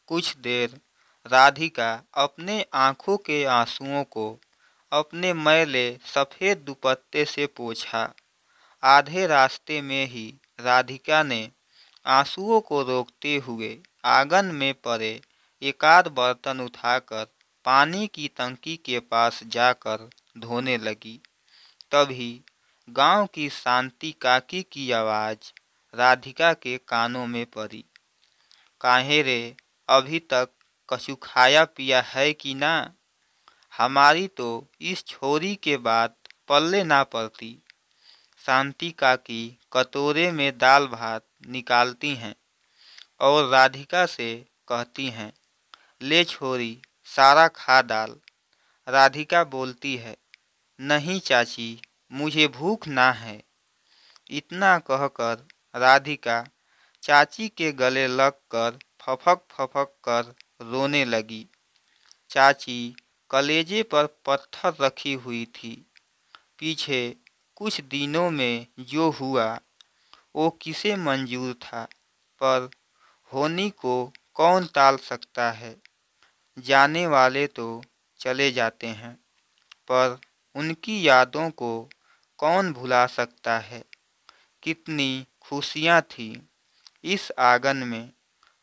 कुछ देर राधिका अपने आंखों के आंसुओं को अपने मैले सफ़ेद दुपट्टे से पोंछा। आधे रास्ते में ही राधिका ने आंसुओं को रोकते हुए आंगन में पड़े एकाध बर्तन उठाकर पानी की टंकी के पास जाकर धोने लगी। तभी गांव की शांति काकी की आवाज़ राधिका के कानों में पड़ी। काहे रे, अभी तक कछु खाया पिया है कि ना? हमारी तो इस छोरी के बात पल्ले ना पड़ती। शांति काकी कटोरे में दाल भात निकालती हैं और राधिका से कहती हैं, ले छोरी, सारा खा डाल। राधिका बोलती है, नहीं चाची, मुझे भूख ना है। इतना कहकर राधिका चाची के गले लगकर फफक फफक कर रोने लगी। चाची कलेजे पर पत्थर रखी हुई थी। पीछे कुछ दिनों में जो हुआ वो किसे मंजूर था, पर होनी को कौन टाल सकता है। जाने वाले तो चले जाते हैं, पर उनकी यादों को कौन भुला सकता है। कितनी खुशियाँ थीं इस आंगन में।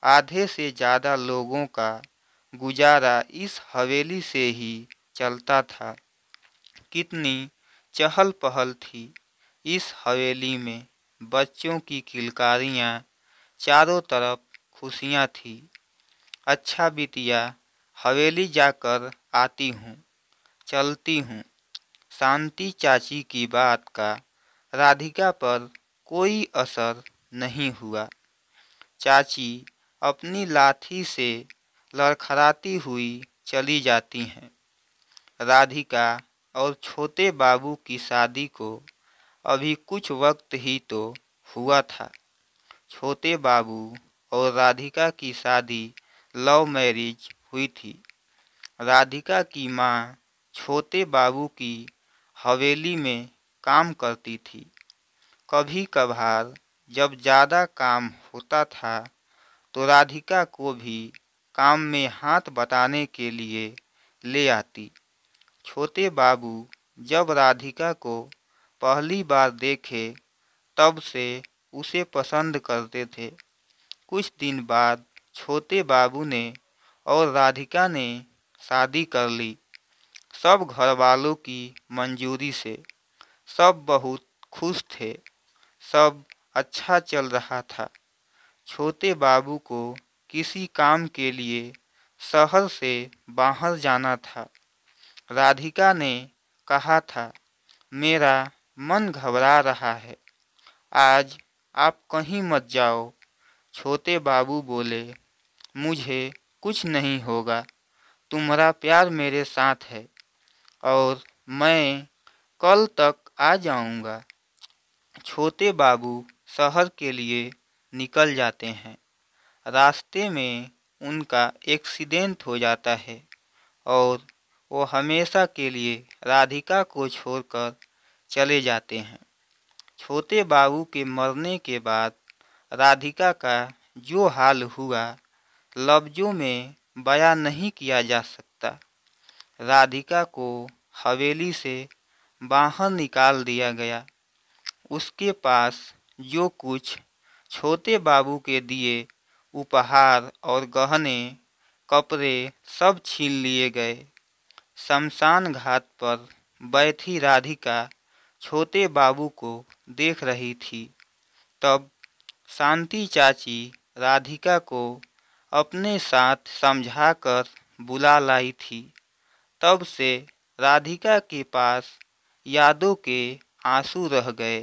आधे से ज़्यादा लोगों का गुजारा इस हवेली से ही चलता था। कितनी चहल पहल थी इस हवेली में। बच्चों की किलकारियाँ, चारों तरफ खुशियाँ थी। अच्छा बिटिया, हवेली जाकर आती हूँ, चलती हूँ। शांति चाची की बात का राधिका पर कोई असर नहीं हुआ। चाची अपनी लाठी से लड़खड़ाती हुई चली जाती हैं। राधिका और छोटे बाबू की शादी को अभी कुछ वक्त ही तो हुआ था। छोटे बाबू और राधिका की शादी लव मैरिज हुई थी। राधिका की माँ छोटे बाबू की हवेली में काम करती थी। कभी कभार जब ज़्यादा काम होता था तो राधिका को भी काम में हाथ बटाने के लिए ले आती। छोटे बाबू जब राधिका को पहली बार देखे तब से उसे पसंद करते थे। कुछ दिन बाद छोटे बाबू ने और राधिका ने शादी कर ली, सब घर वालों की मंजूरी से। सब बहुत खुश थे, सब अच्छा चल रहा था। छोटे बाबू को किसी काम के लिए शहर से बाहर जाना था। राधिका ने कहा था, मेरा मन घबरा रहा है, आज आप कहीं मत जाओ। छोटे बाबू बोले, मुझे कुछ नहीं होगा, तुम्हारा प्यार मेरे साथ है और मैं कल तक आ जाऊंगा। छोटे बाबू शहर के लिए निकल जाते हैं। रास्ते में उनका एक्सीडेंट हो जाता है और वो हमेशा के लिए राधिका को छोड़कर चले जाते हैं। छोटे बाबू के मरने के बाद राधिका का जो हाल हुआ लफ्ज़ों में बयां नहीं किया जा सकता। राधिका को हवेली से बाहर निकाल दिया गया। उसके पास जो कुछ छोटे बाबू के दिए उपहार और गहने कपड़े सब छीन लिए गए। शमशान घाट पर बैठी राधिका छोटे बाबू को देख रही थी। तब शांति चाची राधिका को अपने साथ समझाकर बुला लाई थी। तब से राधिका के पास यादों के आंसू रह गए।